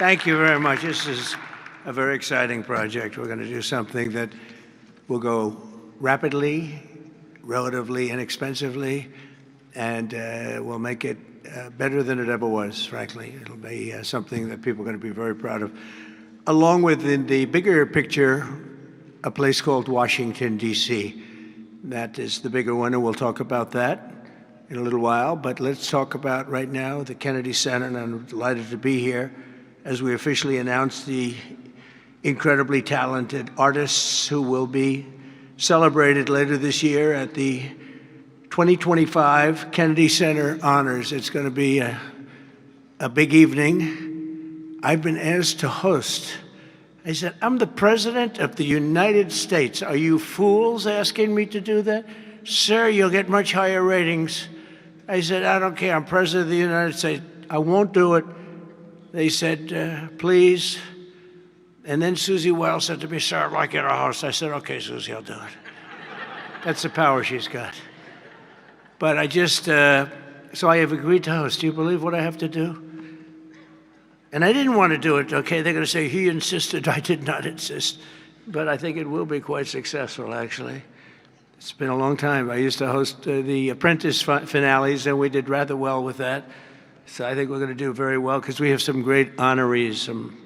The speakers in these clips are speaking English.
Thank you very much. This is a very exciting project. We're going to do something that will go rapidly, relatively inexpensively, and we'll make it better than it ever was, frankly. It'll be something that people are going to be very proud of. Along with, in the bigger picture, a place called Washington, D.C. That is the bigger one, and we'll talk about that in a little while. But let's talk about right now the Kennedy Center, and I'm delighted to be here as we officially announce the incredibly talented artists who will be celebrated later this year at the 2025 Kennedy Center Honors. It's going to be a big evening. I've been asked to host. I said, I'm the President of the United States. Are you fools asking me to do that? Sir, you'll get much higher ratings. I said, I don't care. I'm President of the United States. I won't do it. They said, please. And then Susie Wiles said to me, sir, I'd like you to host. I said, okay, Susie, I'll do it. That's the power she's got. But I just, so I have agreed to host. Do you believe what I have to do? And I didn't want to do it, okay? They're going to say, he insisted. I did not insist. But I think it will be quite successful, actually. It's been a long time. I used to host the Apprentice finales, and we did rather well with that. So I think we're going to do very well because we have some great honorees, some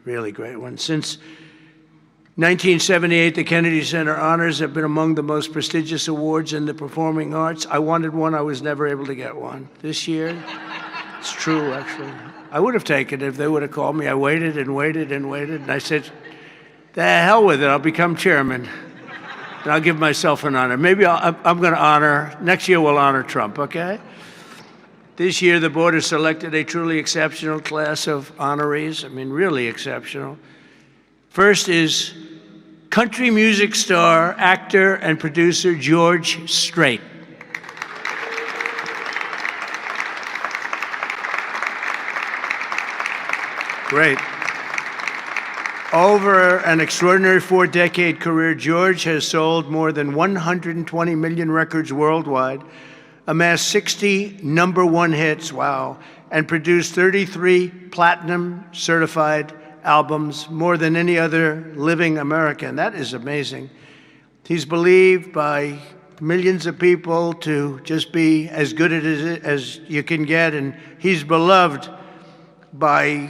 really great ones. Since 1978, the Kennedy Center Honors have been among the most prestigious awards in the performing arts. I wanted one. I was never able to get one. This year, it's true, actually. I would have taken it if they would have called me. I waited and waited and waited, and I said, the hell with it. I'll become chairman, and I'll give myself an honor. Maybe I'm going to honor, next year we'll honor Trump, okay? This year, the board has selected a truly exceptional class of honorees. I mean, really exceptional. First is country music star, actor, and producer George Strait. Great. Over an extraordinary 4-decade career, George has sold more than 120 million records worldwide, amassed 60 #1 hits, wow, and produced 33 platinum certified albums, more than any other living American. That is amazing. He's believed by millions of people to just be as good as you can get, and he's beloved by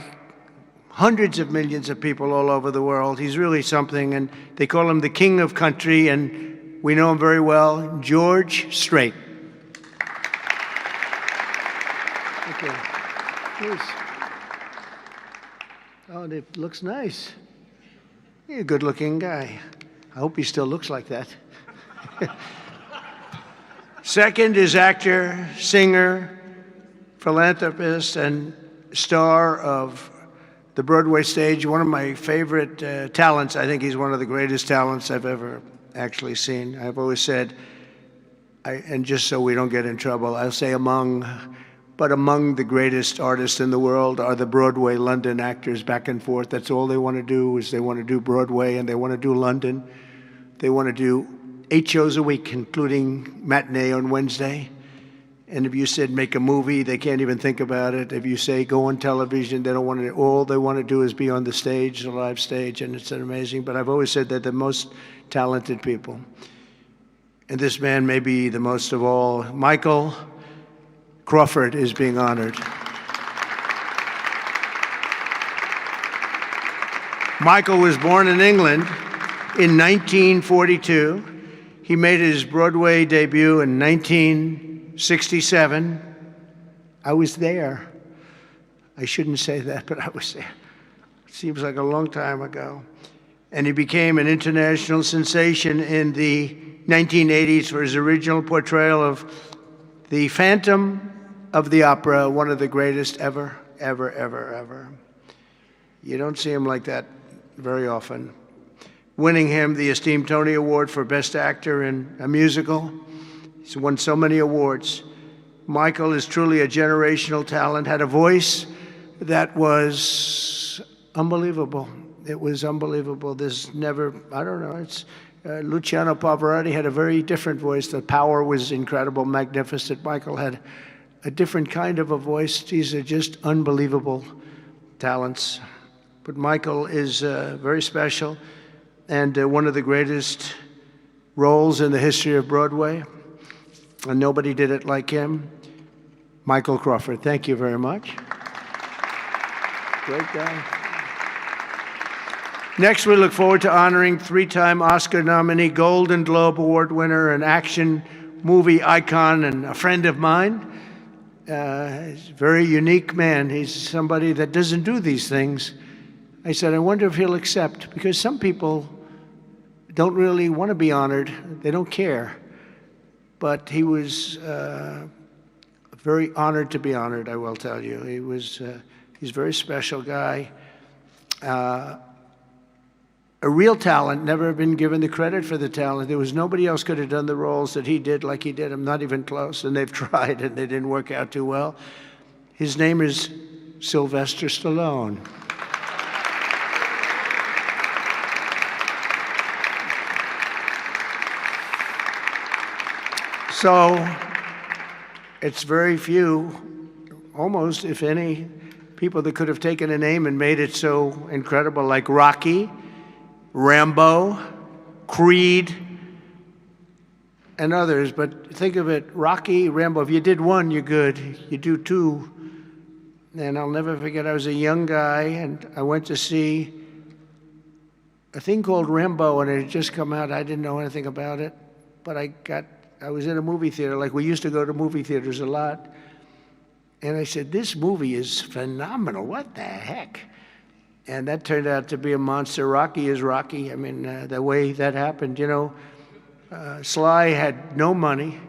hundreds of millions of people all over the world. He's really something, and they call him the king of country, and we know him very well, George Strait. Okay, please. Oh, it looks nice. You're a good-looking guy. I hope he still looks like that. Second is actor, singer, philanthropist, and star of the Broadway stage. One of my favorite talents. I think he's one of the greatest talents I've ever actually seen. I've always said, and just so we don't get in trouble, I'll say among the greatest artists in the world are the Broadway London actors back and forth. That's all they want to do is they want to do Broadway and they want to do London. They want to do 8 shows a week, including matinee on Wednesday. And if you said make a movie, they can't even think about it. If you say go on television, they don't want to. All they want to do is be on the stage, the live stage, and it's amazing. But I've always said they're the most talented people. And this man may be the most of all. Michael Crawford is being honored. Michael was born in England in 1942. He made his Broadway debut in 1967. I was there. I shouldn't say that, but I was there. It seems like a long time ago. And he became an international sensation in the 1980s for his original portrayal of the Phantom of the Opera, one of the greatest ever, ever, ever, ever. You don't see him like that very often. Winning him the esteemed Tony Award for Best Actor in a Musical. He's won so many awards. Michael is truly a generational talent, had a voice that was unbelievable. It was unbelievable. There's never, I don't know, it's Luciano Pavarotti had a very different voice. The power was incredible, magnificent. Michael had a different kind of a voice. These are just unbelievable talents. But Michael is very special and one of the greatest roles in the history of Broadway, and nobody did it like him. Michael Crawford, thank you very much. Great guy. Next, we look forward to honoring three-time Oscar nominee, Golden Globe Award winner, an action movie icon, and a friend of mine. He's a very unique man. He's somebody that doesn't do these things. I said, I wonder if he'll accept, because some people don't really want to be honored. They don't care. But he was very honored to be honored, I will tell you. He's a very special guy. A real talent, never been given the credit for the talent. There was nobody else could have done the roles that he did like he did. I'm not even close, and they've tried, and they didn't work out too well. His name is Sylvester Stallone. So it's very few, almost, if any, people that could have taken a name and made it so incredible, like Rocky, Rambo, Creed, and others. But think of it, Rocky, Rambo, if you did one, you're good. You do two. And I'll never forget, I was a young guy, and I went to see a thing called Rambo, and it had just come out. I didn't know anything about it, but I was in a movie theater, like we used to go to movie theaters a lot. And I said, this movie is phenomenal. What the heck? And that turned out to be a monster. Rocky is Rocky. I mean, the way that happened, you know, Sly had no money,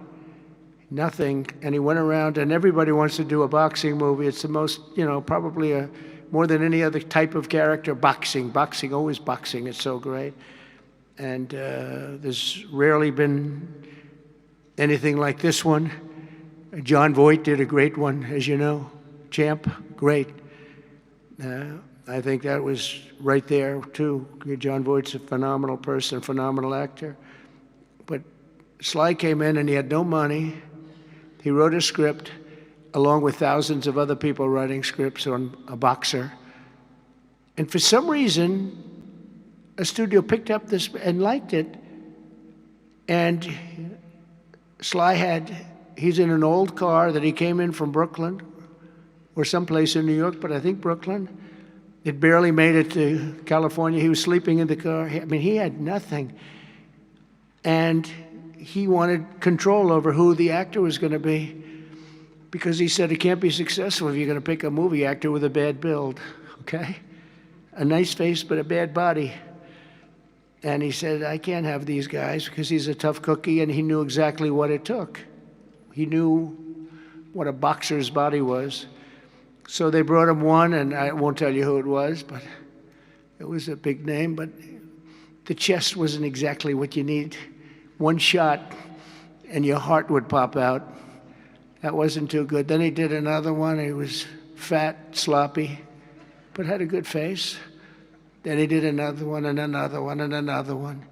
nothing, and he went around, and everybody wants to do a boxing movie. It's the most, you know, probably more than any other type of character, boxing, always boxing. It's so great. And there's rarely been anything like this one. John Voight did a great one, as you know. Champ, great. I think that was right there, too. John Voight's a phenomenal person, phenomenal actor. But Sly came in, and he had no money. He wrote a script, along with thousands of other people writing scripts on a boxer. And for some reason, a studio picked up this and liked it. And Sly he's in an old car that he came in from Brooklyn, or someplace in New York, but I think Brooklyn. It barely made it to California. He was sleeping in the car. I mean, he had nothing. And he wanted control over who the actor was going to be, because he said it can't be successful if you're going to pick a movie actor with a bad build, okay? A nice face, but a bad body. And he said, I can't have these guys, because he's a tough cookie, and he knew exactly what it took. He knew what a boxer's body was. So they brought him one, and I won't tell you who it was, but it was a big name. But the chest wasn't exactly what you need. One shot, and your heart would pop out. That wasn't too good. Then he did another one. He was fat, sloppy, but had a good face. Then he did another one, and another one, and another one.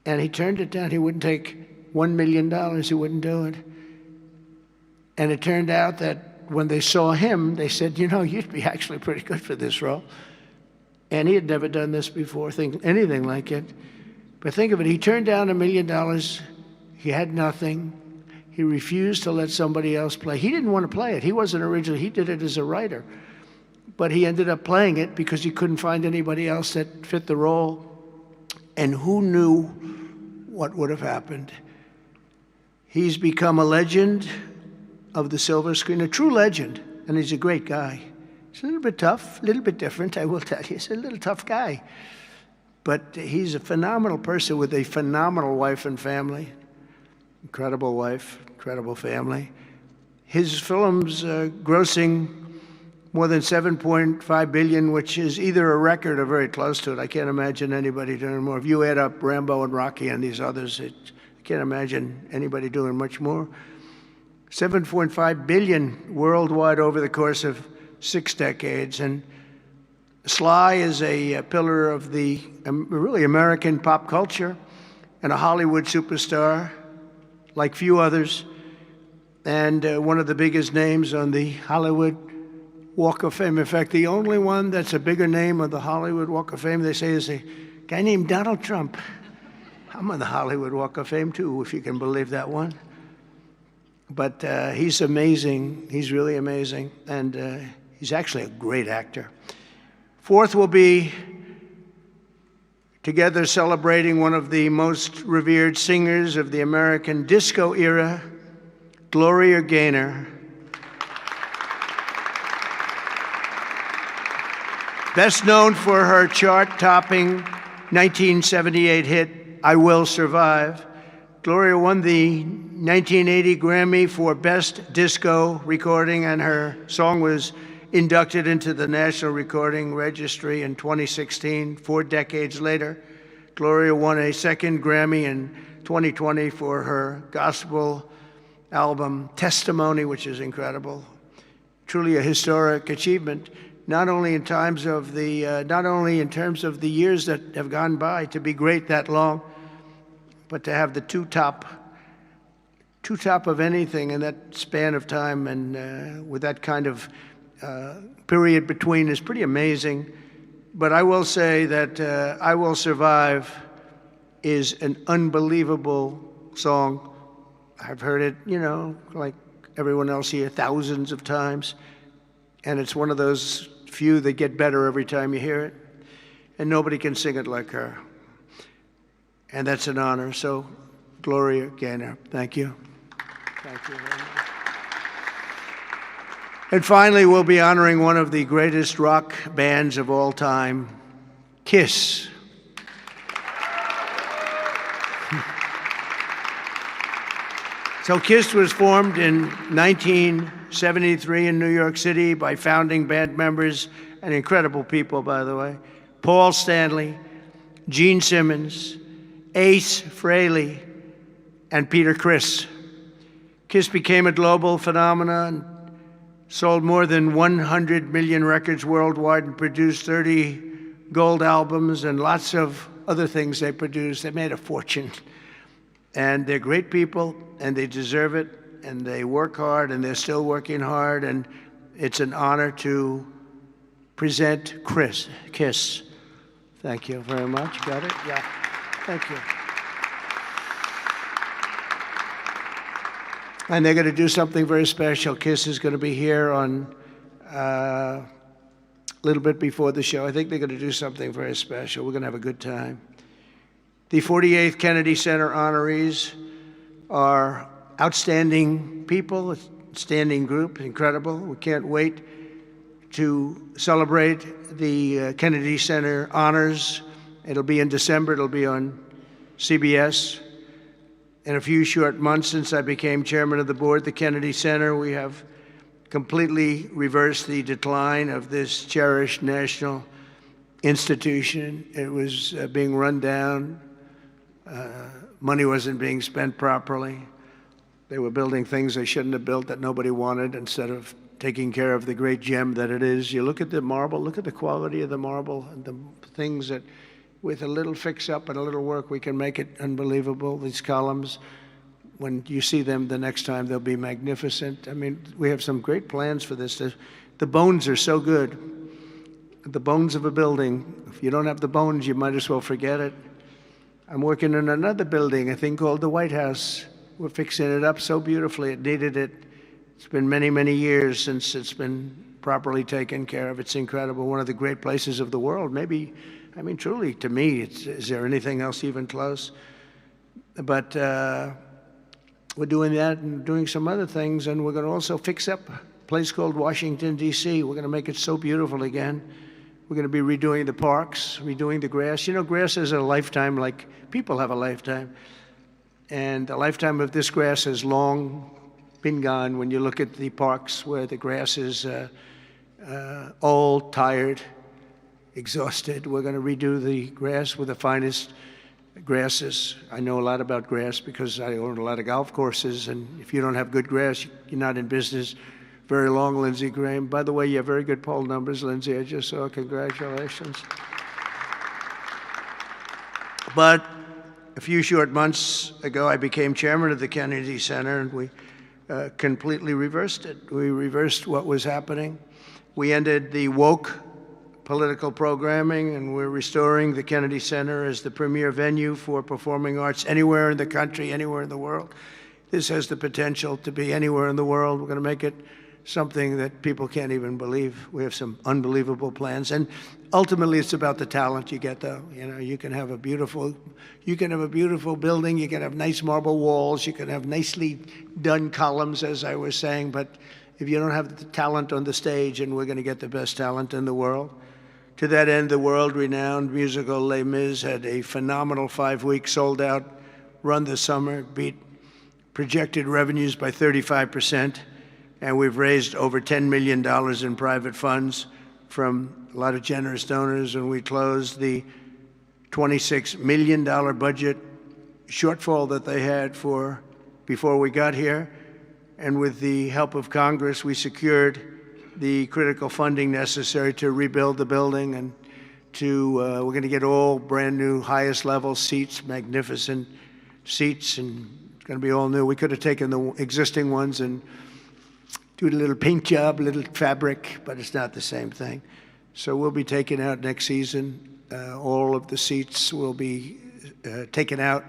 And he turned it down. He wouldn't take $1 million. He wouldn't do it. And it turned out that when they saw him, they said, you know, you'd be actually pretty good for this role. And he had never done this before, anything like it. But think of it, he turned down $1 million. He had nothing. He refused to let somebody else play. He didn't want to play it. He wasn't originally, he did it as a writer. But he ended up playing it because he couldn't find anybody else that fit the role. And who knew what would have happened? He's become a legend of the silver screen, a true legend, and he's a great guy. He's a little bit tough, a little bit different, I will tell you. He's a little tough guy. But he's a phenomenal person with a phenomenal wife and family. Incredible wife, incredible family. His films grossing more than $7.5 billion, which is either a record or very close to it. I can't imagine anybody doing more. If you add up Rambo and Rocky and these others, I can't imagine anybody doing much more. 7.5 billion worldwide over the course of 6 decades. And Sly is a pillar of the really American pop culture and a Hollywood superstar like few others, and one of the biggest names on the Hollywood Walk of Fame. In fact, the only one that's a bigger name of the Hollywood Walk of Fame, they say, is a guy named Donald Trump. I'm on the Hollywood Walk of Fame, too, if you can believe that one. But he's amazing. He's really amazing. And he's actually a great actor. Fourth will be together celebrating one of the most revered singers of the American disco era, Gloria Gaynor. Best known for her chart-topping 1978 hit, I Will Survive, Gloria won the 1980 Grammy for Best Disco Recording, and her song was inducted into the National Recording Registry in 2016. 4 decades later, Gloria won a second Grammy in 2020 for her gospel album, Testimony, which is incredible. Truly a historic achievement. Not only in terms of the years that have gone by to be great that long, but to have the two top of anything in that span of time, and with that kind of period between, is pretty amazing. But I will say that I Will Survive is an unbelievable song. I've heard it, like everyone else here, thousands of times. And it's one of those few that get better every time you hear it. And nobody can sing it like her. And that's an honor. So, Gloria Gaynor, thank you. Thank you very much. And finally, we'll be honoring one of the greatest rock bands of all time, Kiss. So Kiss was formed in 1973 in New York City by founding band members, and incredible people, by the way, Paul Stanley, Gene Simmons, Ace Frehley, and Peter Criss. Kiss became a global phenomenon, sold more than 100 million records worldwide, and produced 30 gold albums and lots of other things they produced. They made a fortune. And they're great people, and they deserve it, and they work hard, and they're still working hard, and it's an honor to present Kiss. Thank you very much. Got it? Yeah. Thank you. And they're going to do something very special. Kiss is going to be here on a little bit before the show. I think they're going to do something very special. We're going to have a good time. The 48th Kennedy Center honorees are outstanding people, a standing group, incredible. We can't wait to celebrate the Kennedy Center honors. It'll be in December. It'll be on CBS. In a few short months since I became chairman of the board at the Kennedy Center, we have completely reversed the decline of this cherished national institution. It was being run down. Money wasn't being spent properly. They were building things they shouldn't have built that nobody wanted, instead of taking care of the great gem that it is. You look at the marble, look at the quality of the marble, and the things that, with a little fix-up and a little work, we can make it unbelievable. These columns, when you see them the next time, they'll be magnificent. I mean, we have some great plans for this. The bones are so good. The bones of a building, if you don't have the bones, you might as well forget it. I'm working in another building, a thing called the White House. We're fixing it up so beautifully. It needed it. It's been many, many years since it's been properly taken care of. It's incredible. One of the great places of the world. Maybe, I mean, truly, to me, is there anything else even close? But we're doing that and doing some other things, and we're going to also fix up a place called Washington, D.C. We're going to make it so beautiful again. We're going to be redoing the parks, redoing the grass. You know, grass is a lifetime, like people have a lifetime. And the lifetime of this grass has long been gone. When you look at the parks where the grass is old, tired, exhausted, we're going to redo the grass with the finest grasses. I know a lot about grass because I own a lot of golf courses, and if you don't have good grass, you're not in business very long, Lindsey Graham. By the way, you have very good poll numbers, Lindsey. I just saw. Congratulations. But a few short months ago, I became chairman of the Kennedy Center, and we completely reversed it. We reversed what was happening. We ended the woke political programming, and we're restoring the Kennedy Center as the premier venue for performing arts anywhere in the country, anywhere in the world. This has the potential to be anywhere in the world. We're going to make it something that people can't even believe. We have some unbelievable plans, and ultimately it's about the talent you get, though. You know, you can have a beautiful building, you can have nice marble walls, you can have nicely done columns, as I was saying, but if you don't have the talent on the stage, and we're going to get the best talent in the world. To that end, the world-renowned musical Les Mis had a phenomenal 5-week sold-out run this summer, beat projected revenues by 35%, and we've raised over $10 million in private funds from a lot of generous donors, and we closed the $26 million budget shortfall that they had before we got here. And with the help of Congress, we secured the critical funding necessary to rebuild the building, and we're going to get all brand new, highest level seats, magnificent seats, and it's going to be all new. We could have taken the existing ones and do a little paint job, a little fabric, but it's not the same thing. So we'll be taking out next season. All of the seats will be taken out.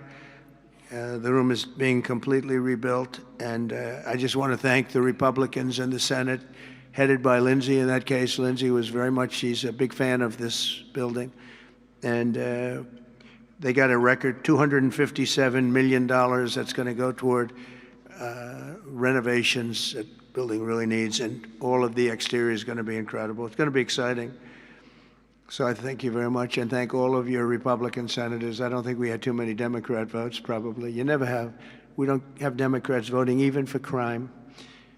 The room is being completely rebuilt, and I just want to thank the Republicans in the Senate, headed by Lindsey in that case. Lindsey was she's a big fan of this building, and they got a record $257 million that's going to go toward renovations that the building really needs, and all of the exterior is going to be incredible. It's going to be exciting. So I thank you very much, and thank all of your Republican senators. I don't think we had too many Democrat votes, probably. You never have. We don't have Democrats voting even for crime.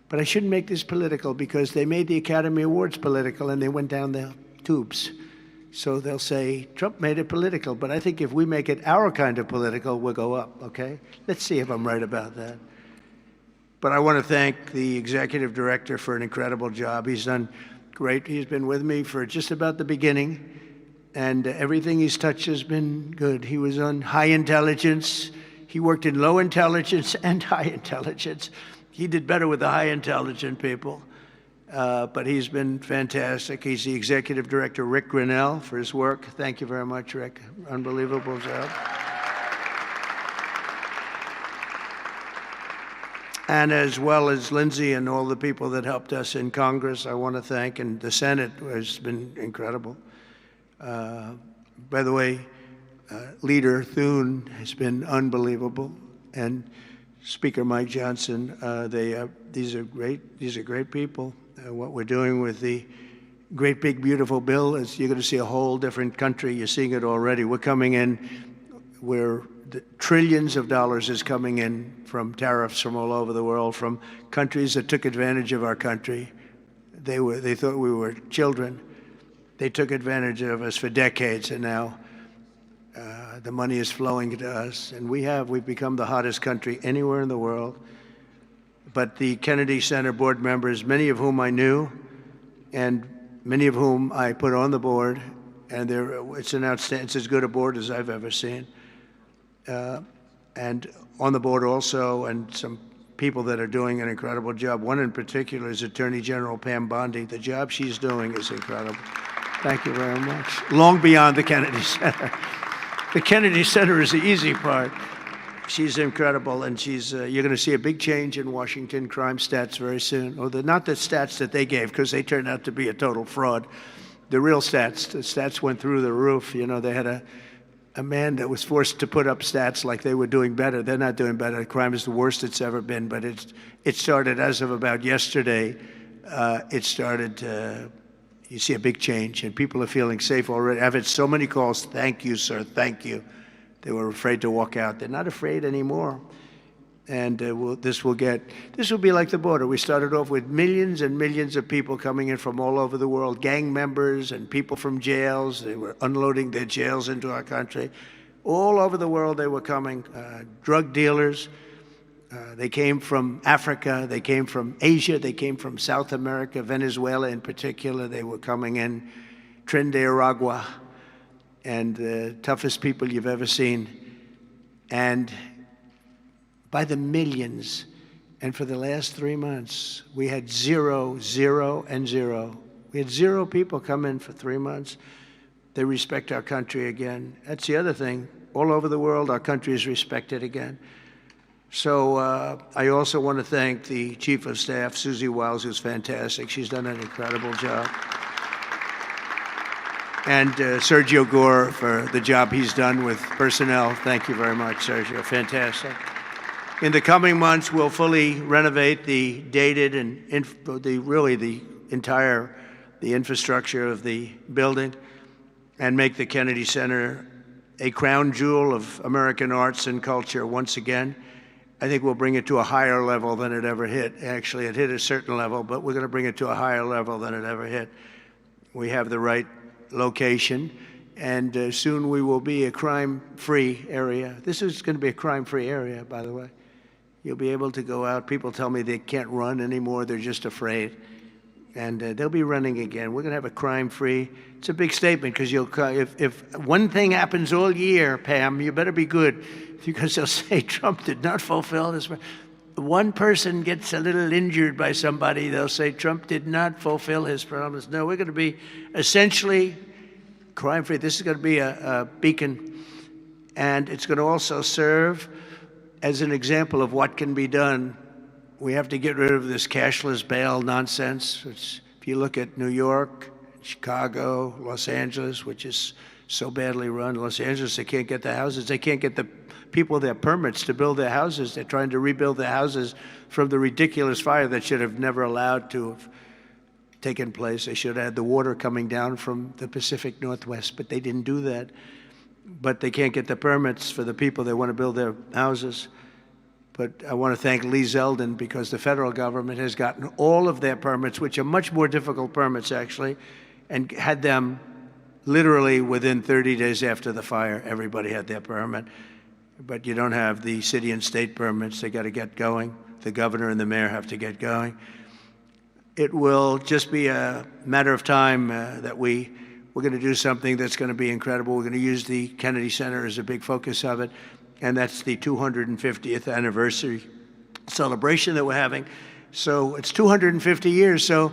But I shouldn't make this political, because they made the Academy Awards political and they went down the tubes. So they'll say, Trump made it political. But I think if we make it our kind of political, we'll go up, okay? Let's see if I'm right about that. But I want to thank the executive director for an incredible job. He's done great. He's been with me for just about the beginning, and everything he's touched has been good. He was on high intelligence. He worked in low intelligence and high intelligence. He did better with the high intelligent people, but he's been fantastic. He's the executive director, Rick Grinnell, for his work. Thank you very much, Rick. Unbelievable job. And as well as Lindsey and all the people that helped us in Congress, I want to thank, and the Senate has been incredible. By the way, Leader Thune has been unbelievable, and Speaker Mike Johnson. These are great people. What we're doing with the great big beautiful bill is you're going to see a whole different country. You're seeing it already. We're coming in where the trillions of dollars is coming in from tariffs from all over the world, from countries that took advantage of our country. They thought we were children. They took advantage of us for decades, and now the money is flowing to us, and we've become the hottest country anywhere in the world. But the Kennedy Center board members, many of whom I knew, and many of whom I put on the board, and it's as good a board as I've ever seen. And on the board also, and some people that are doing an incredible job. One in particular is Attorney General Pam Bondi. The job she's doing is incredible. Thank you very much. Long beyond the Kennedy Center. The Kennedy Center is the easy part. She's incredible, and you're going to see a big change in Washington crime stats very soon. Or not the stats that they gave, because they turned out to be a total fraud. The real stats, the stats went through the roof. You know, they had a man that was forced to put up stats like they were doing better. They're not doing better. Crime is the worst it's ever been, but it started as of about yesterday. You see a big change, and people are feeling safe already. I've had so many calls, thank you, sir, thank you. They were afraid to walk out. They're not afraid anymore. And this will be like the border. We started off with millions and millions of people coming in from all over the world, gang members and people from jails. They were unloading their jails into our country. All over the world they were coming, drug dealers. They came from Africa, they came from Asia, they came from South America, Venezuela in particular. They were coming in, Trinidad, and the toughest people you've ever seen. And by the millions, and for the last 3 months, we had 0, 0, and 0. We had 0 people come in for 3 months. They respect our country again. That's the other thing. All over the world, our country is respected again. So I also want to thank the Chief of Staff, Susie Wiles, who's fantastic. She's done an incredible job. And Sergio Gore for the job he's done with personnel. Thank you very much, Sergio. Fantastic. In the coming months, we'll fully renovate the dated and the infrastructure of the building and make the Kennedy Center a crown jewel of American arts and culture once again. I think we'll bring it to a higher level than it ever hit. Actually, it hit a certain level, but we're going to bring it to a higher level than it ever hit. We have the right location, and soon we will be a crime-free area. This is going to be a crime-free area, by the way. You'll be able to go out. People tell me they can't run anymore. They're just afraid. And they'll be running again. We're going to have a crime-free. It's a big statement because if one thing happens all year, Pam, you better be good, because they'll say Trump did not fulfill his. One person gets a little injured by somebody, they'll say Trump did not fulfill his promise. No, we're going to be essentially crime-free. This is going to be a beacon, and it's going to also serve as an example of what can be done. We have to get rid of this cashless bail nonsense. If you look at New York, Chicago, Los Angeles, which is so badly run. Los Angeles, they can't get the houses. They can't get the people their permits to build their houses. They're trying to rebuild their houses from the ridiculous fire that should have never allowed to have taken place. They should have had the water coming down from the Pacific Northwest, but they didn't do that. But they can't get the permits for the people that want to build their houses. But I want to thank Lee Zeldin, because the federal government has gotten all of their permits, which are much more difficult permits, actually, and had them literally within 30 days after the fire. Everybody had their permit. But you don't have the city and state permits. They got to get going. The governor and the mayor have to get going. It will just be a matter of time that we're going to do something that's going to be incredible. We're going to use the Kennedy Center as a big focus of it. And that's the 250th anniversary celebration that we're having. So it's 250 years. So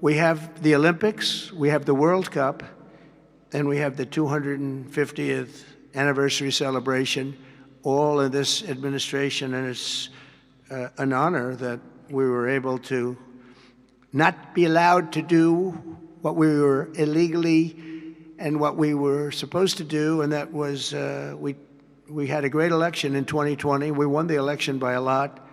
we have the Olympics, we have the World Cup, and we have the 250th anniversary celebration, all in this administration. And it's an honor that we were able to not be allowed to do what we were illegally and what we were supposed to do, and that was we had a great election in 2020. We won the election by a lot,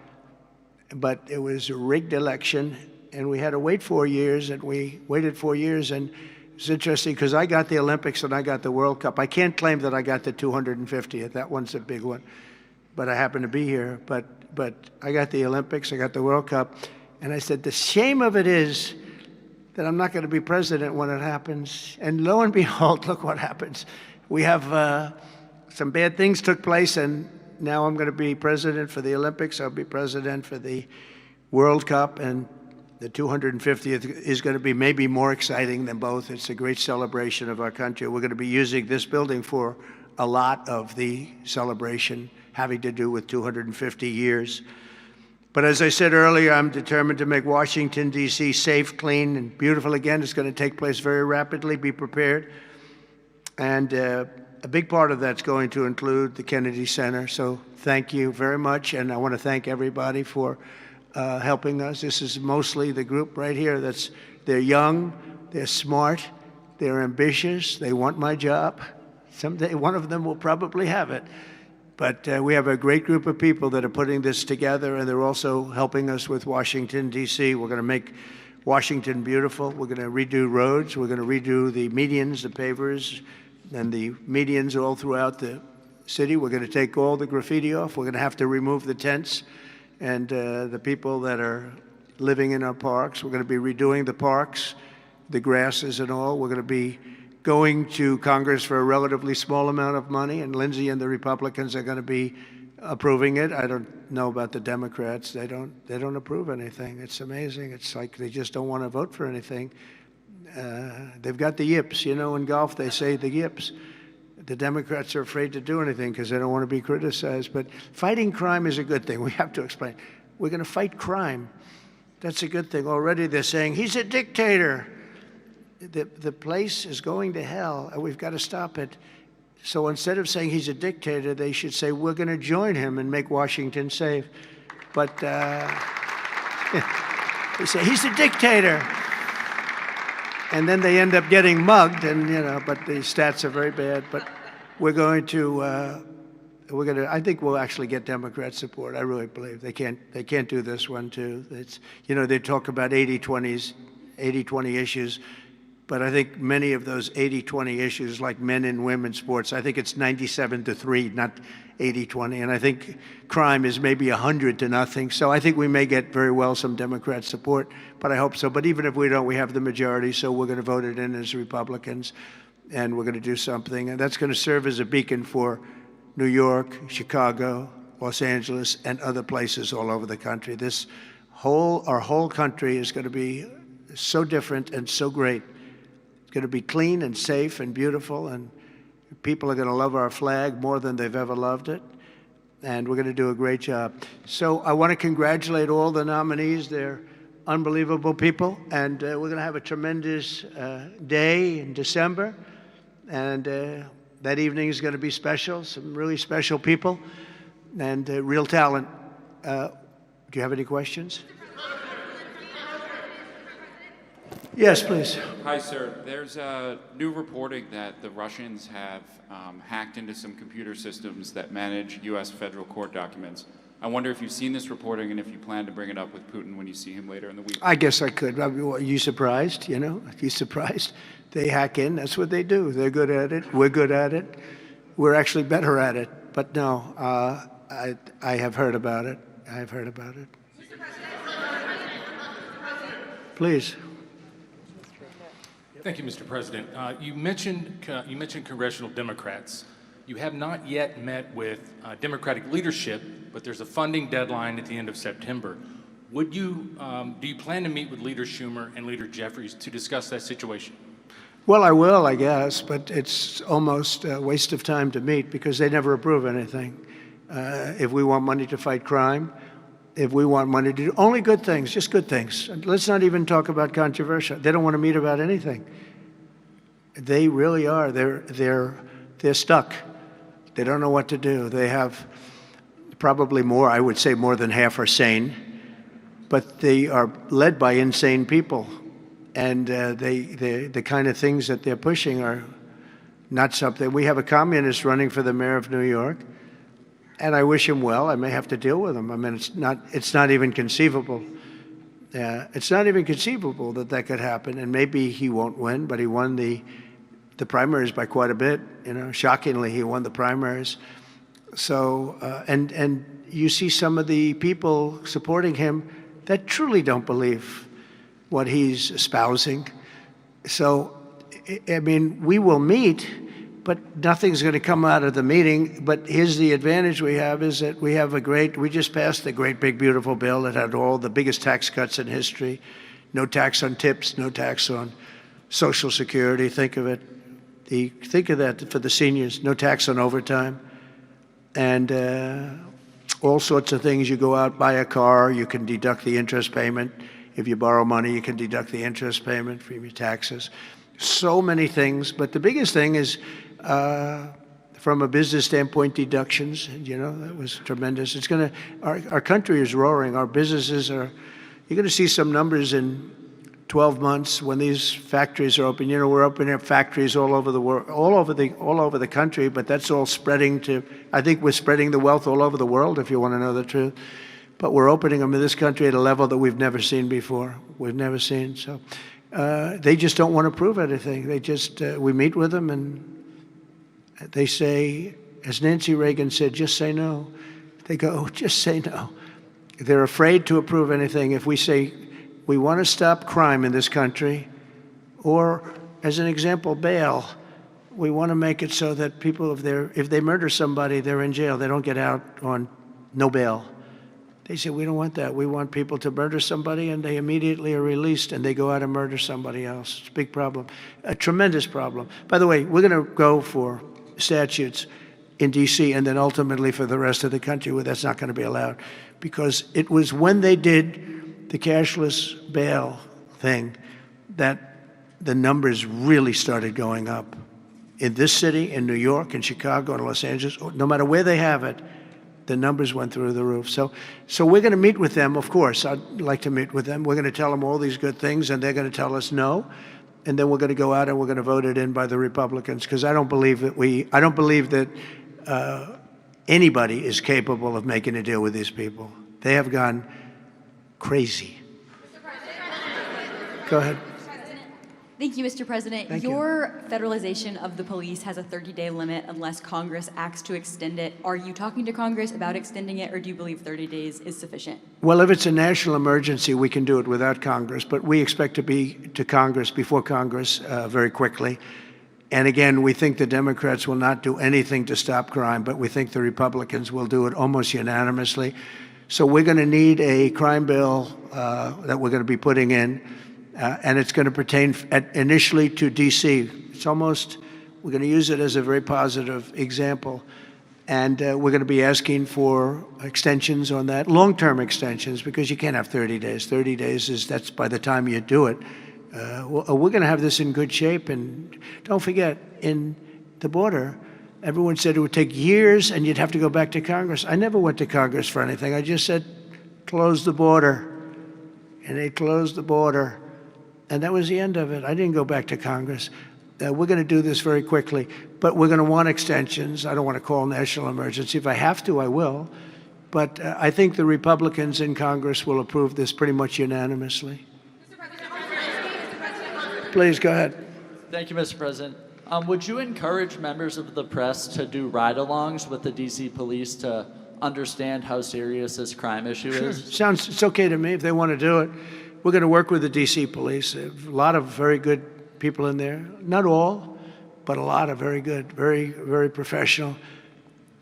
but it was a rigged election, and we had to wait 4 years, and we waited 4 years, and it's interesting because I got the Olympics and I got the World Cup. I can't claim that I got the 250th. That one's a big one, but I happen to be here. But I got the Olympics, I got the World Cup, and I said, the shame of it is that I'm not going to be president when it happens. And lo and behold, look what happens. We have some bad things took place, and now I'm going to be president for the Olympics. I'll be president for the World Cup, and the 250th is going to be maybe more exciting than both. It's a great celebration of our country. We're going to be using this building for a lot of the celebration having to do with 250 years. But as I said earlier, I'm determined to make Washington, D.C. safe, clean, and beautiful again. It's going to take place very rapidly. Be prepared. And a big part of that's going to include the Kennedy Center. So thank you very much. And I want to thank everybody for helping us. This is mostly the group right here. They're young, they're smart, they're ambitious, they want my job. Someday one of them will probably have it. But we have a great group of people that are putting this together, and they're also helping us with Washington, D.C. We're going to make Washington beautiful. We're going to redo roads. We're going to redo the medians, the pavers, and the medians all throughout the city. We're going to take all the graffiti off. We're going to have to remove the tents and the people that are living in our parks. We're going to be redoing the parks, the grasses and all. We're going to be going to Congress for a relatively small amount of money, and Lindsey and the Republicans are going to be approving it. I don't know about the Democrats. They don't approve anything. It's amazing. It's like they just don't want to vote for anything. They've got the yips. You know, in golf they say the yips. The Democrats are afraid to do anything because they don't want to be criticized. But fighting crime is a good thing. We have to explain. We're going to fight crime. That's a good thing. Already they're saying, he's a dictator. the place is going to hell, and we've got to stop it. So instead of saying he's a dictator, they should say, we're going to join him and make Washington safe. But they say, he's a dictator. And then they end up getting mugged, and but the stats are very bad. But we're going to, I think we'll actually get Democrat support. I really believe they can't do this one too. It's, they talk about 80-20 issues. But I think many of those 80-20 issues, like men and women's sports, I think it's 97-3, not 80-20. And I think crime is maybe 100-0. So I think we may get very well some Democrat support, but I hope so. But even if we don't, we have the majority, so we're going to vote it in as Republicans, and we're going to do something. And that's going to serve as a beacon for New York, Chicago, Los Angeles, and other places all over the country. Our whole country is going to be so different and so great. Going to be clean and safe and beautiful, and people are going to love our flag more than they've ever loved it, and we're going to do a great job. So I want to congratulate all the nominees. They're unbelievable people, and we're going to have a tremendous day in December, and that evening is going to be special, some really special people and real talent. Do you have any questions? Yes, please. Hi, sir. There's new reporting that the Russians have hacked into some computer systems that manage U.S. federal court documents. I wonder if you've seen this reporting and if you plan to bring it up with Putin when you see him later in the week. I guess I could. Are you surprised? Are you surprised? They hack in. That's what they do. They're good at it. We're good at it. We're actually better at it. But no, I have heard about it. I have heard about it. Please. Thank you, Mr. President. You mentioned congressional Democrats. You have not yet met with Democratic leadership, but there's a funding deadline at the end of September. Do you plan to meet with Leader Schumer and Leader Jeffries to discuss that situation? Well, I will, I guess, but it's almost a waste of time to meet because they never approve anything. If we want money to fight crime, if we want money to do only good things, just good things. Let's not even talk about controversial. They don't want to meet about anything. They really are. They're stuck. They don't know what to do. They have probably more, I would say more than half are sane, but they are led by insane people. And the kind of things that they're pushing are not something. We have a communist running for the mayor of New York. And I wish him well. I may have to deal with him. I mean, it's not even conceivable. It's not even conceivable that could happen. And maybe he won't win, but he won the primaries by quite a bit. Shockingly, he won the primaries. So, and you see some of the people supporting him that truly don't believe what he's espousing. So, I mean, we will meet, but nothing's going to come out of the meeting. But here's the advantage we have is that we just passed the great big beautiful bill that had all the biggest tax cuts in history. No tax on tips, no tax on Social Security. Think of it. Think of that for the seniors. No tax on overtime. And all sorts of things. You go out, buy a car, you can deduct the interest payment. If you borrow money, you can deduct the interest payment from your taxes. So many things, but the biggest thing is from a business standpoint, deductions. That was tremendous. It's going to, our country is roaring. Our businesses are, you're going to see some numbers in 12 months when these factories are open. We're opening up factories all over the world, all over the country, but that's all spreading to, I think we're spreading the wealth all over the world, if you want to know the truth. But we're opening them in this country at a level that we've never seen before. We've never seen, so. They just don't want to prove anything. They just, we meet with them and they say, as Nancy Reagan said, just say no. They go, just say no. They're afraid to approve anything. If we say, we want to stop crime in this country, or as an example, bail, we want to make it so that people, if they murder somebody, they're in jail. They don't get out on no bail. They say, we don't want that. We want people to murder somebody and they immediately are released and they go out and murder somebody else. It's a big problem, a tremendous problem. By the way, we're going to go for statutes in D.C. and then ultimately for the rest of the country where that's not going to be allowed. Because it was when they did the cashless bail thing that the numbers really started going up. In this city, in New York, in Chicago, in Los Angeles, no matter where they have it, the numbers went through the roof. So we're going to meet with them, of course. I'd like to meet with them. We're going to tell them all these good things, and they're going to tell us no. And then we're going to go out and we're going to vote it in by the Republicans, because I don't believe that anybody is capable of making a deal with these people. They have gone crazy. Go ahead. Thank you, Mr. President. Thank you. Your federalization of the police has a 30-day limit unless Congress acts to extend it. Are you talking to Congress about extending it, or do you believe 30 days is sufficient? Well, if it's a national emergency, we can do it without Congress, but we expect to be to Congress, before Congress, very quickly. And again, we think the Democrats will not do anything to stop crime, but we think the Republicans will do it almost unanimously. So we're going to need a crime bill that we're going to be putting in. And it's going to pertain initially to D.C. We're going to use it as a very positive example. And we're going to be asking for extensions on that, long-term extensions, because you can't have 30 days. 30 days that's by the time you do it. We're going to have this in good shape. And don't forget, in the border, everyone said it would take years and you'd have to go back to Congress. I never went to Congress for anything. I just said, close the border. And they closed the border. And that was the end of it. I didn't go back to Congress. We're going to do this very quickly, but we're going to want extensions. I don't want to call national emergency. If I have to, I will. But I think the Republicans in Congress will approve this pretty much unanimously. Please, go ahead. Thank you, Mr. President. Would you encourage members of the press to do ride-alongs with the D.C. police to understand how serious this crime issue is? It's okay to me if they want to do it. We're going to work with the D.C. police. A lot of very good people in there. Not all, but a lot of very good, very, very professional.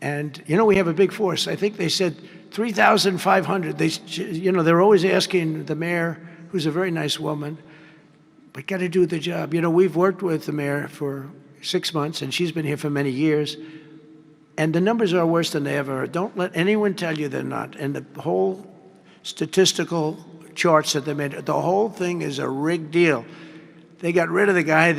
And, we have a big force. I think they said 3,500. They're always asking the mayor, who's a very nice woman, but got to do the job. We've worked with the mayor for 6 months, and she's been here for many years. And the numbers are worse than they ever are. Don't let anyone tell you they're not. And the whole statistical charts that they made, the whole thing is a rigged deal. They got rid of the guy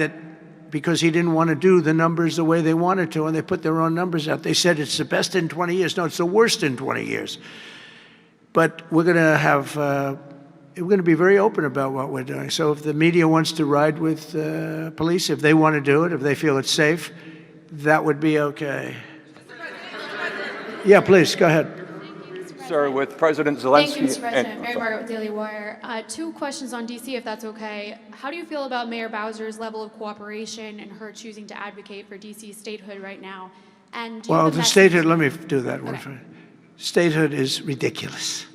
because he didn't want to do the numbers the way they wanted to, and they put their own numbers out. They said it's the best in 20 years. No, it's the worst in 20 years. But we're going to be very open about what we're doing. So if the media wants to ride with police, if they want to do it, if they feel it's safe, that would be okay. Yeah, please, go ahead. Sir, with President Zelensky. Thank you, Mr. President. Mary Margaret with Daily Wire. 2 questions on D.C., if that's okay. How do you feel about Mayor Bowser's level of cooperation and her choosing to advocate for D.C. statehood right now? And Well, the statehood, let me do that one first. Statehood is ridiculous.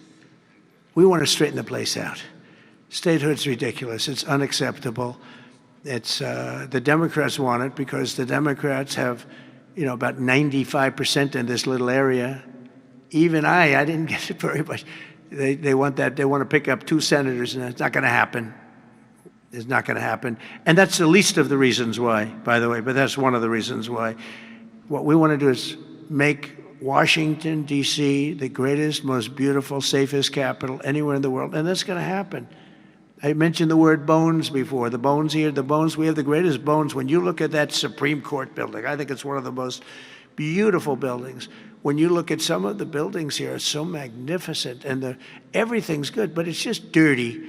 We want to straighten the place out. Statehood's ridiculous. It's unacceptable. It's the Democrats want it because the Democrats have, about 95% in this little area. Even I didn't get it very much. They want that. They want to pick up 2 senators, and it's not going to happen. It's not going to happen. And that's the least of the reasons why, by the way, but that's one of the reasons why. What we want to do is make Washington, D.C., the greatest, most beautiful, safest capital anywhere in the world, and that's going to happen. I mentioned the word bones before. The bones here, the bones, we have the greatest bones. When you look at that Supreme Court building, I think it's one of the most beautiful buildings. When you look at some of the buildings here, it's so magnificent, and everything's good, but it's just dirty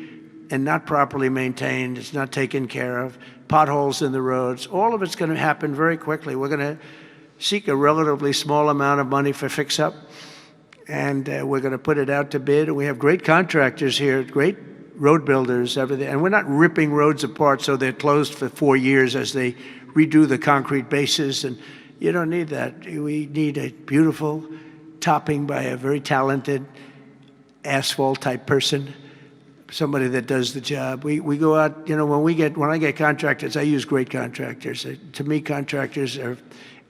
and not properly maintained. It's not taken care of. Potholes in the roads. All of it's going to happen very quickly. We're going to seek a relatively small amount of money for fix-up, and we're going to put it out to bid. And we have great contractors here, great road builders, everything. And we're not ripping roads apart so they're closed for 4 years as they redo the concrete bases. And you don't need that. We need a beautiful topping by a very talented asphalt-type person, somebody that does the job. We go out, when I get contractors, I use great contractors. To me,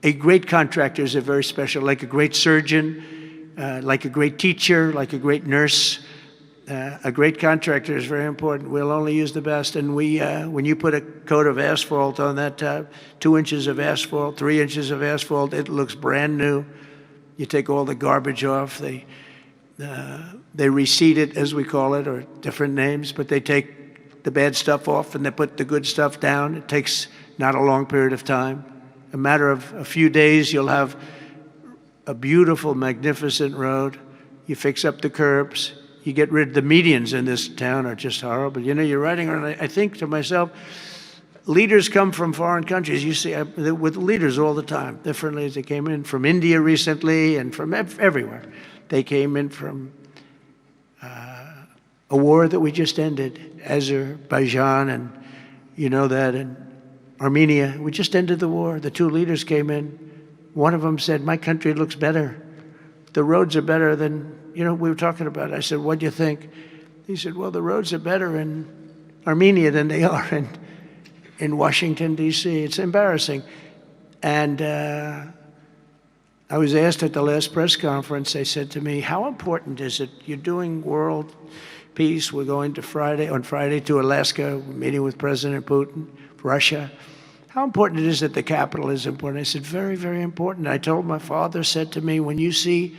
a great contractor is a very special, like a great surgeon, like a great teacher, like a great nurse. A great contractor is very important. We'll only use the best. And when you put a coat of asphalt on that 2 inches of asphalt, 3 inches of asphalt, it looks brand new. You take all the garbage off. They reseed it, as we call it, or different names, but they take the bad stuff off and they put the good stuff down. It takes not a long period of time. A matter of a few days, you'll have a beautiful, magnificent road. You fix up the curbs. You get rid of the medians in this town are just horrible. You know, you're riding around, I think to myself, leaders come from foreign countries. You see, with leaders all the time, differently. They came in from India recently and from everywhere. They came in from a war that we just ended, Azerbaijan, and you know that, and Armenia. We just ended the war. The two leaders came in. One of them said, my country looks better. The roads are better than, you know, we were talking about it. I said, what do you think? He said, well, the roads are better in Armenia than they are in Washington, D.C. It's embarrassing. And I was asked at the last press conference, they said to me, how important is it? You're doing world peace. We're going to on Friday to Alaska, meeting with President Putin, Russia. How important it is that the capital is important? I said, very, very important. I told my father, said to me, when you see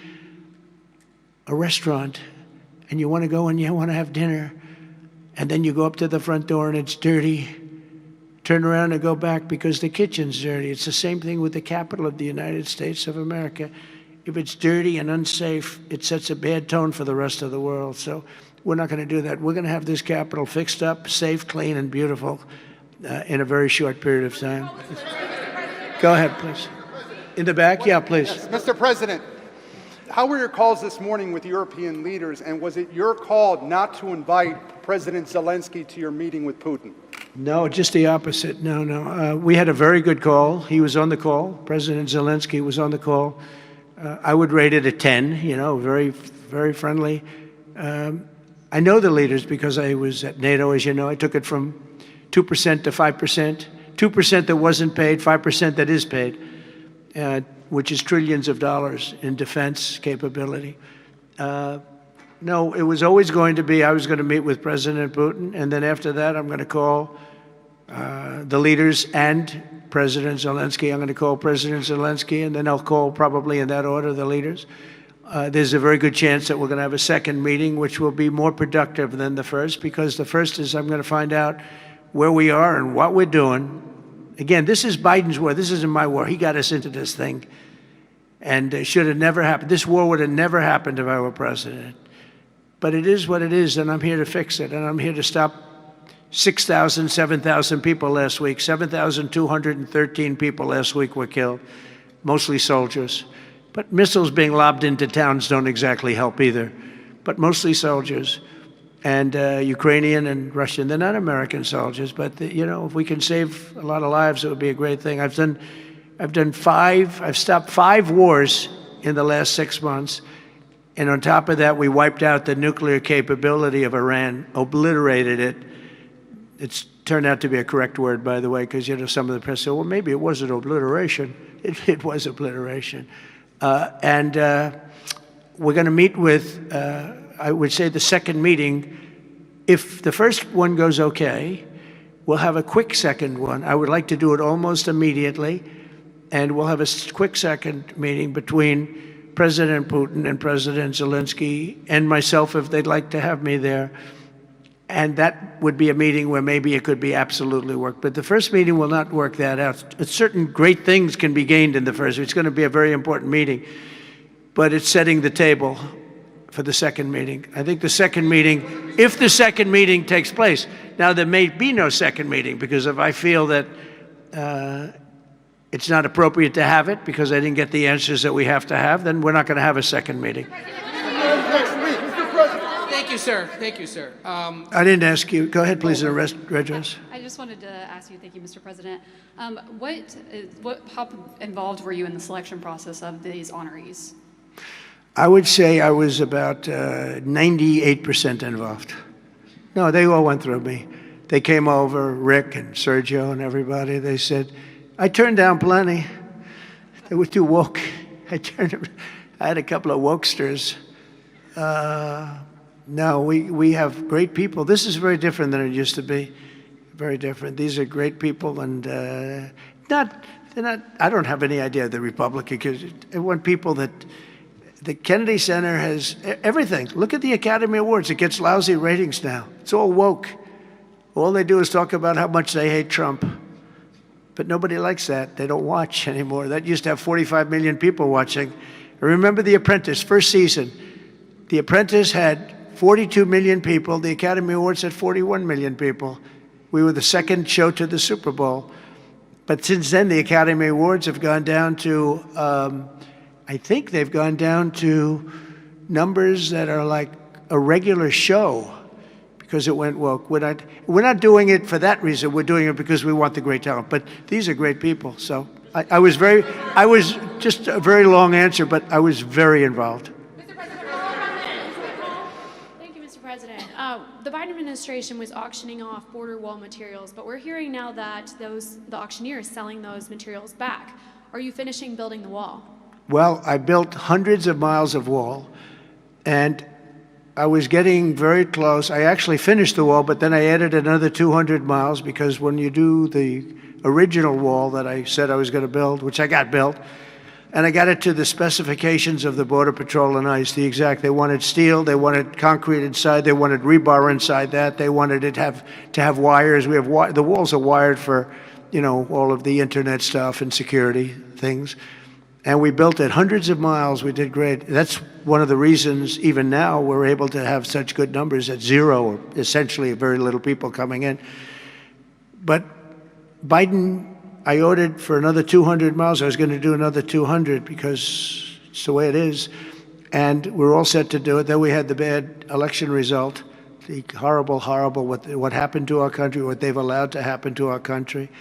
a restaurant and you want to go and you want to have dinner, and then you go up to the front door and it's dirty, turn around and go back because the kitchen's dirty. It's the same thing with the capital of the United States of America. If it's dirty and unsafe, it sets a bad tone for the rest of the world. So we're not going to do that. We're going to have this capital fixed up, safe, clean, and beautiful in a very short period of time. Go ahead, please. In the back? Yeah, please. Yes, Mr. President, how were your calls this morning with European leaders, and was it your call not to invite President Zelensky to your meeting with Putin? No, just the opposite. No. We had a very good call. He was on the call. President Zelensky was on the call. I would rate it a 10, you know, very, very friendly. I know the leaders because I was at NATO, as you know. I took it from 2% to 5%, 2% that wasn't paid, 5% that is paid, which is trillions of dollars in defense capability. No, it was always going to be, I was going to meet with President Putin, and then after that, I'm going to call the leaders and President Zelensky. I'm going to call President Zelensky, and then I'll call, probably in that order, the leaders. There's a very good chance that we're going to have a second meeting, which will be more productive than the first, because the first is I'm going to find out where we are and what we're doing. Again, this is Biden's war. This isn't my war. He got us into this thing, and it should have never happened. This war would have never happened if I were president. But it is what it is, and I'm here to fix it, and I'm here to stop 6,000, 7,000 people last week. 7,213 people last week were killed, mostly soldiers. But missiles being lobbed into towns don't exactly help either, but mostly soldiers. And Ukrainian and Russian, they're not American soldiers, but you know, if we can save a lot of lives, it would be a great thing. I've stopped 5 wars in the last 6 months. And on top of that, we wiped out the nuclear capability of Iran, obliterated it. It's turned out to be a correct word, by the way, because you know some of the press said, well, maybe it wasn't obliteration. It was obliteration. And we're going to meet with, I would say, the second meeting. If the first one goes okay, we'll have a quick second one. I would like to do it almost immediately. And we'll have a quick second meeting between President Putin and President Zelensky and myself, if they'd like to have me there. And that would be a meeting where maybe it could be absolutely work. But the first meeting will not work that out. Certain great things can be gained in the first. It's going to be a very important meeting. But it's setting the table for the second meeting. I think the second meeting, if the second meeting takes place. Now, there may be no second meeting, because if I feel that it's not appropriate to have it because I didn't get the answers that we have to have, then we're not going to have a second meeting. Thank you, sir. Thank you, sir. I didn't ask you. Go ahead, please, address. I just wanted to ask you, thank you, Mr. President. How involved were you in the selection process of these honorees? I would say I was about 98% involved. No, they all went through me. They came over, Rick and Sergio and everybody. They said, I turned down plenty. They were too woke. I had a couple of wokesters. No, we have great people. This is very different than it used to be. Very different. These are great people, and they're not. I don't have any idea the Republican, because I want people that. The Kennedy Center has everything. Look at the Academy Awards. It gets lousy ratings now. It's all woke. All they do is talk about how much they hate Trump. But nobody likes that. They don't watch anymore. That used to have 45 million people watching. I remember The Apprentice, first season. The Apprentice had 42 million people. The Academy Awards had 41 million people. We were the second show to the Super Bowl. But since then, the Academy Awards have gone down to, I think they've gone down to numbers that are like a regular show, because it went woke. We're not doing it for that reason. We're doing it because we want the great talent. But these are great people. So I was just a very long answer, but I was very involved. Thank you, Mr. President. The Biden administration was auctioning off border wall materials, but we're hearing now that the auctioneer is selling those materials back. Are you finishing building the wall? Well, I built hundreds of miles of wall, and I was getting very close. I actually finished the wall, but then I added another 200 miles, because when you do the original wall that I said I was going to build, which I got built, and I got it to the specifications of the Border Patrol and ICE, the exact. They wanted steel, they wanted concrete inside, they wanted rebar inside that, they wanted it to have wires. We have the walls are wired for, all of the internet stuff and security things. And we built it hundreds of miles. We did great. That's one of the reasons, even now, we're able to have such good numbers at zero, or essentially very little people coming in. But Biden, I ordered for another 200 miles. I was going to do another 200 because it's the way it is. And we're all set to do it. Then we had the bad election result, the horrible, what happened to our country, what they've allowed to happen to our country.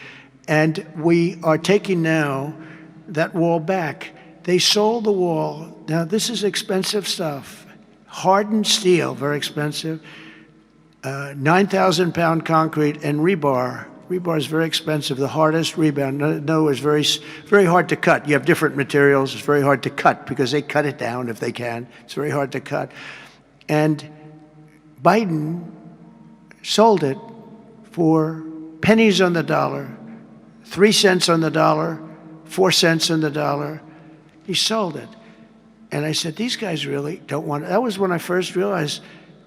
And we are taking now that wall back. They sold the wall. Now, this is expensive stuff. Hardened steel, very expensive. 9,000-pound concrete and rebar. Rebar is very expensive, the hardest rebound. No, it's very hard to cut. You have different materials. It's very hard to cut because they cut it down if they can. It's very hard to cut. And Biden sold it for pennies on the dollar, 3 cents on the dollar, 4 cents on the dollar. He sold it. And I said, these guys really don't want it. That was when I first realized,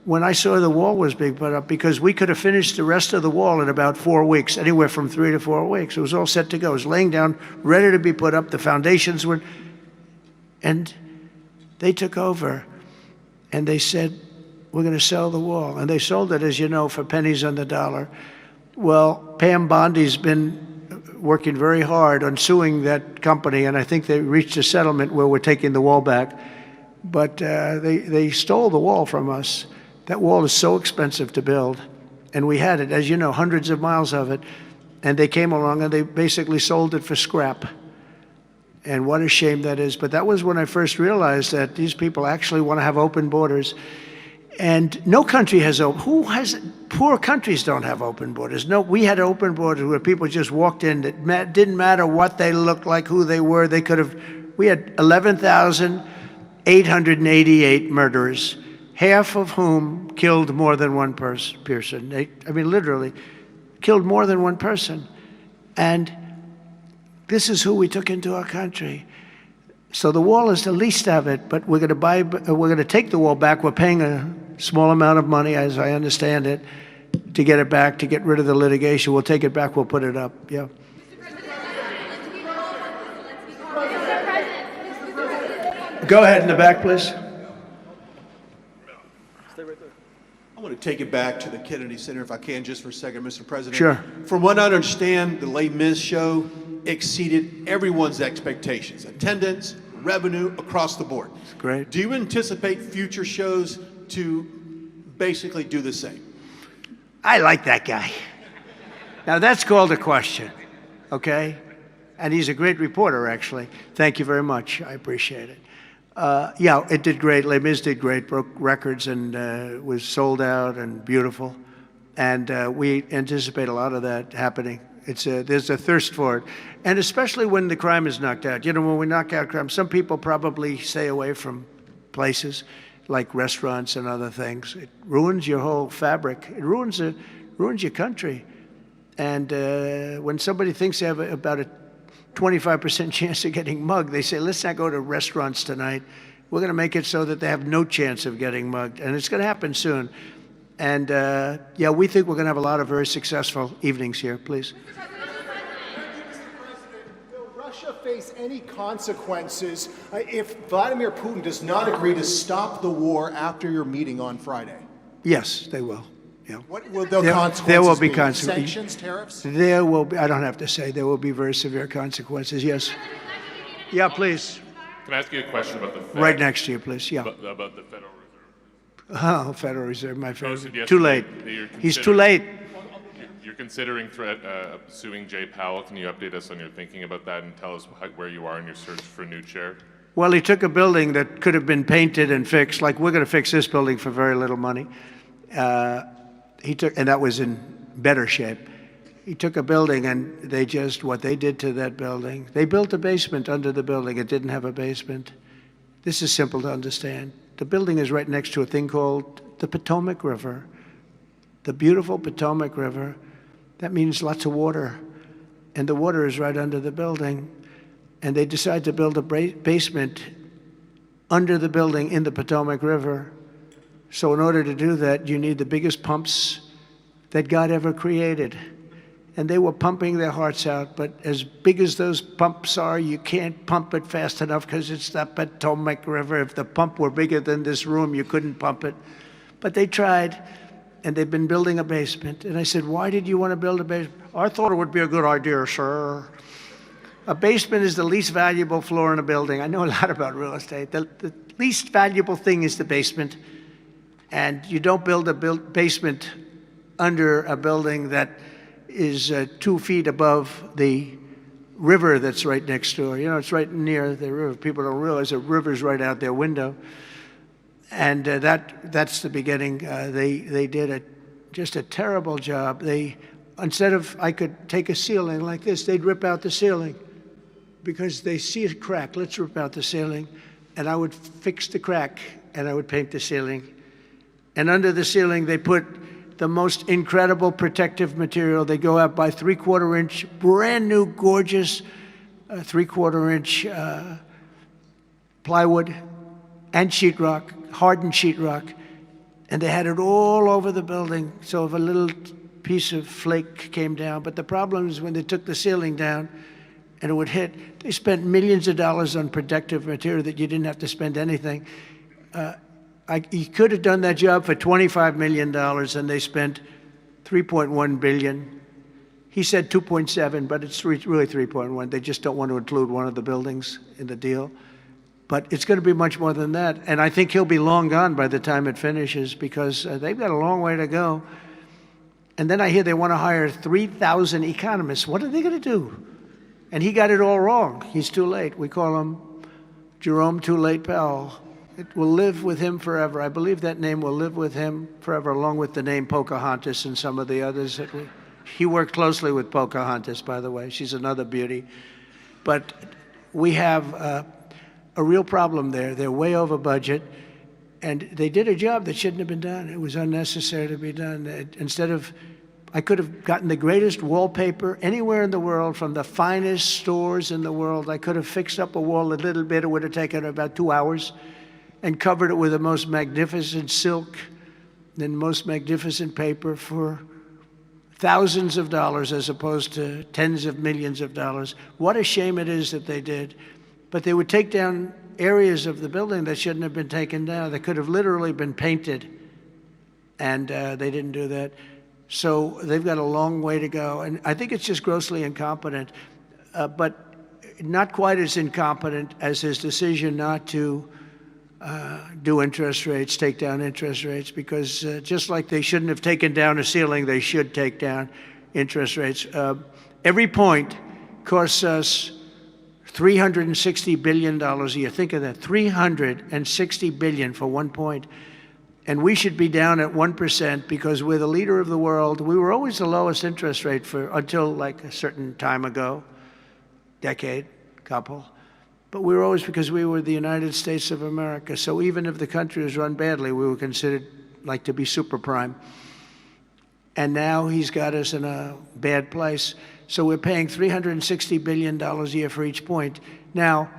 when I saw the wall was being put up, because we could have finished the rest of the wall in about 4 weeks, anywhere from 3 to 4 weeks. It was all set to go. It was laying down, ready to be put up. The foundations were, and they took over, and they said, we're going to sell the wall. And they sold it, as you know, for pennies on the dollar. Well, Pam Bondi's been working very hard on suing that company, and I think they reached a settlement where we're taking the wall back. But they stole the wall from us. That wall is so expensive to build, and we had it, as you know, hundreds of miles of it, and they came along and they basically sold it for scrap. And what a shame that is. But that was when I first realized that these people actually want to have open borders. And no country has poor countries don't have open borders. No, we had open borders where people just walked in. It didn't matter what they looked like, who they were. We had 11,888 murderers, half of whom killed more than one person. Literally killed more than one person. And this is who we took into our country. So the wall is the least of it, but we're going to take the wall back. We're paying a small amount of money, as I understand it, to get it back, to get rid of the litigation. We'll take it back. We'll put it up. Yeah. Go ahead in the back, please. I want to take it back to the Kennedy Center, if I can, just for a second, Mr. President. Sure. From what I understand, the Les Mis show exceeded everyone's expectations. Attendance, revenue, across the board. That's great. Do you anticipate future shows to basically do the same? I like that guy. Now, that's called a question, okay? And he's a great reporter, actually. Thank you very much. I appreciate it. Yeah, it did great. Les Mis did great, broke records, and was sold out and beautiful. And we anticipate a lot of that happening. There's a thirst for it. And especially when the crime is knocked out. When we knock out crime, some people probably stay away from places like restaurants and other things. It ruins your whole fabric. It ruins your country. And when somebody thinks they have about a 25% chance of getting mugged, they say, let's not go to restaurants tonight. We're going to make it so that they have no chance of getting mugged. And it's going to happen soon. And yeah, we think we're going to have a lot of very successful evenings here. Please. Will Russia face any consequences if Vladimir Putin does not agree to stop the war after your meeting on Friday? Yes, they will. Yeah. What will the consequences there will be be? consequences. Sanctions, tariffs? There will be, I don't have to say, there will be very severe consequences, yes. Yeah, please. Can I ask you a question about the Fed? Right next to you, please, yeah. About the Federal Reserve. Oh, Federal Reserve, my friend. Posted Too late. He's too late. You're considering suing Jay Powell. Can you update us on your thinking about that and tell us where you are in your search for a new chair? Well, he took a building that could have been painted and fixed, like we're going to fix this building for very little money. And that was in better shape. He took a building and what they did to that building, they built a basement under the building. It didn't have a basement. This is simple to understand. The building is right next to a thing called the Potomac River. The beautiful Potomac River. That means lots of water. And the water is right under the building. And they decided to build a basement under the building in the Potomac River. So in order to do that, you need the biggest pumps that God ever created. And they were pumping their hearts out, but as big as those pumps are, you can't pump it fast enough because it's the Potomac River. If the pump were bigger than this room, you couldn't pump it. But they tried, and they've been building a basement. And I said, why did you want to build a basement? I thought it would be a good idea, sir. A basement is the least valuable floor in a building. I know a lot about real estate. The least valuable thing is the basement. And you don't build a basement under a building that is 2 feet above the river that's right next door. You know, it's right near the river. People don't realize the river's right out their window. And that's the beginning. They did just a terrible job. Instead of, I could take a ceiling like this, they'd rip out the ceiling because they see a crack. Let's rip out the ceiling. And I would fix the crack and I would paint the ceiling. And under the ceiling, they put the most incredible protective material. They go out by 3/4 inch, brand new, gorgeous 3/4 inch plywood and sheetrock, hardened sheetrock. And they had it all over the building. So if a little piece of flake came down, but the problem is when they took the ceiling down and it would hit, they spent millions of dollars on protective material that you didn't have to spend anything. He could have done that job for $25 million, and they spent $3.1 billion. He said 2.7, but it's really 3.1. They just don't want to include one of the buildings in the deal. But it's going to be much more than that. And I think he'll be long gone by the time it finishes because they've got a long way to go. And then I hear they want to hire 3,000 economists. What are they going to do? And he got it all wrong. He's too late. We call him Jerome Too Late Powell. It will live with him forever. I believe that name will live with him forever, along with the name Pocahontas and some of the others. He worked closely with Pocahontas, by the way. She's another beauty. But we have a real problem there. They're way over budget, and they did a job that shouldn't have been done. It was unnecessary to be done. I could have gotten the greatest wallpaper anywhere in the world from the finest stores in the world. I could have fixed up a wall a little bit. It would have taken about 2 hours. And covered it with the most magnificent silk and most magnificent paper for thousands of dollars as opposed to tens of millions of dollars. What a shame it is that they did. But they would take down areas of the building that shouldn't have been taken down. They could have literally been painted, and they didn't do that. So they've got a long way to go. And I think it's just grossly incompetent, but not quite as incompetent as his decision not to do interest rates, take down interest rates, because just like they shouldn't have taken down a ceiling, they should take down interest rates. Every point costs us $360 billion a year. Think of that, $360 billion for 1 point. And we should be down at 1% because we're the leader of the world. We were always the lowest interest rate until like a certain time ago, decade, couple. But we were always, because we were the United States of America. So even if the country was run badly, we were considered like to be super prime. And now he's got us in a bad place. So we're paying $360 billion a year for each point. Now,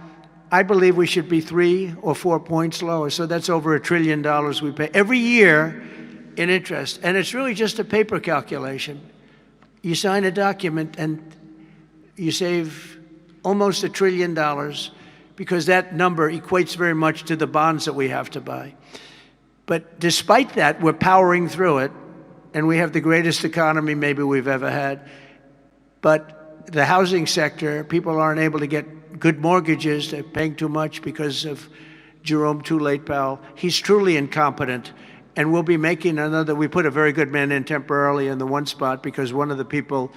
I believe we should be 3 or 4 points lower. So that's over $1 trillion we pay. Every year, in interest. And it's really just a paper calculation. You sign a document and you save almost $1 trillion because that number equates very much to the bonds that we have to buy. But despite that, we're powering through it, and we have the greatest economy maybe we've ever had. But the housing sector, people aren't able to get good mortgages. They're paying too much because of Jerome Too Late Powell. He's truly incompetent. And we'll be making another, we put a very good man in temporarily in the one spot because one of the people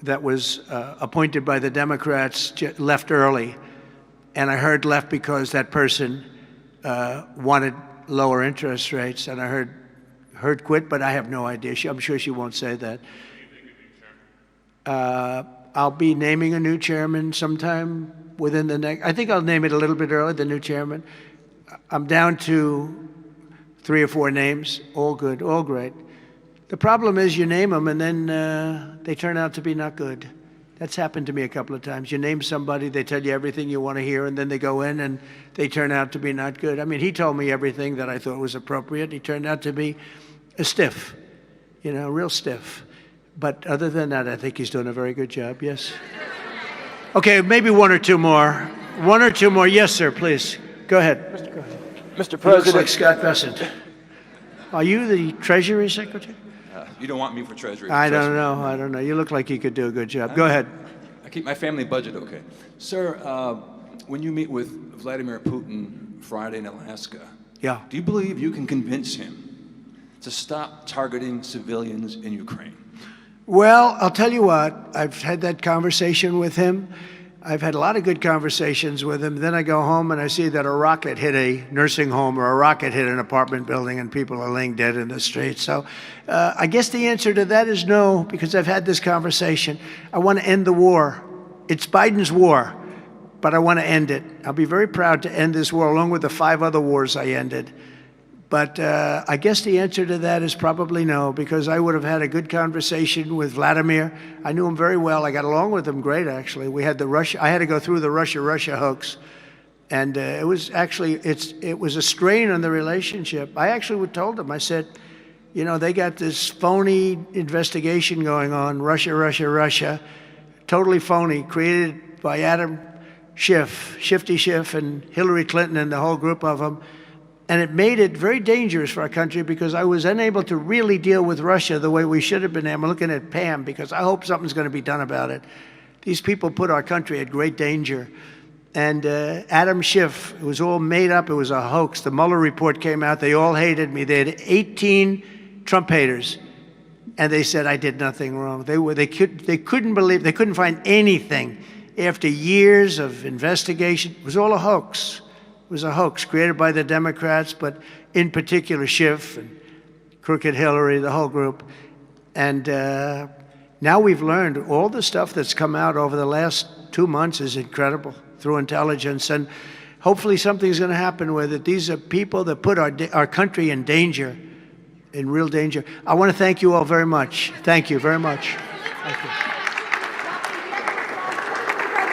that was appointed by the Democrats left early. And I heard left because that person wanted lower interest rates. And I heard quit, but I have no idea. I'm sure she won't say that. I'll be naming a new chairman sometime within the next, I think I'll name it a little bit early, the new chairman. I'm down to 3 or 4 names, all good, all great. The problem is you name them and then they turn out to be not good. That's happened to me a couple of times. You name somebody, they tell you everything you want to hear, and then they go in and they turn out to be not good. I mean, he told me everything that I thought was appropriate. He turned out to be a stiff, you know, real stiff. But other than that, I think he's doing a very good job, yes. Okay, maybe 1 or 2 more. 1 or 2 more. Yes, sir, please. Go ahead. Mr. He looks President. like Scott Bessent. Are you the Treasury Secretary? You don't want me for Treasury. I don't know. You look like you could do a good job. Go ahead. I keep my family budget okay. Sir, when you meet with Vladimir Putin Friday in Alaska, Yeah. do you believe you can convince him to stop targeting civilians in Ukraine? Well, I'll tell you what. I've had that conversation with him. I've had a lot of good conversations with him. Then I go home and I see that a rocket hit a nursing home or a rocket hit an apartment building and people are laying dead in the street. So I guess the answer to that is no, because I've had this conversation. I want to end the war. It's Biden's war, but I want to end it. I'll be very proud to end this war along with the 5 other wars I ended. But I guess the answer to that is probably no, because I would have had a good conversation with Vladimir. I knew him very well. I got along with him great, actually. We had I had to go through the Russia hoax. And it was actually, it was a strain on the relationship. I actually told him, I said, you know, they got this phony investigation going on, Russia, totally phony, created by Adam Schiff, Shifty Schiff, and Hillary Clinton and the whole group of them. And it made it very dangerous for our country because I was unable to really deal with Russia the way we should have been. I'm looking at Pam because I hope something's going to be done about it. These people put our country at great danger. And Adam Schiff, it was all made up. It was a hoax. The Mueller report came out. They all hated me. They had 18 Trump haters. And they said I did nothing wrong. They couldn't believe, they couldn't find anything. After years of investigation, it was all a hoax. It was a hoax created by the Democrats, but in particular Schiff and Crooked Hillary, the whole group. And now we've learned all the stuff that's come out over the last 2 months is incredible through intelligence. And hopefully something's going to happen with it. These are people that put our country in danger, in real danger. I want to thank you all very much. Thank you very much. Thank you.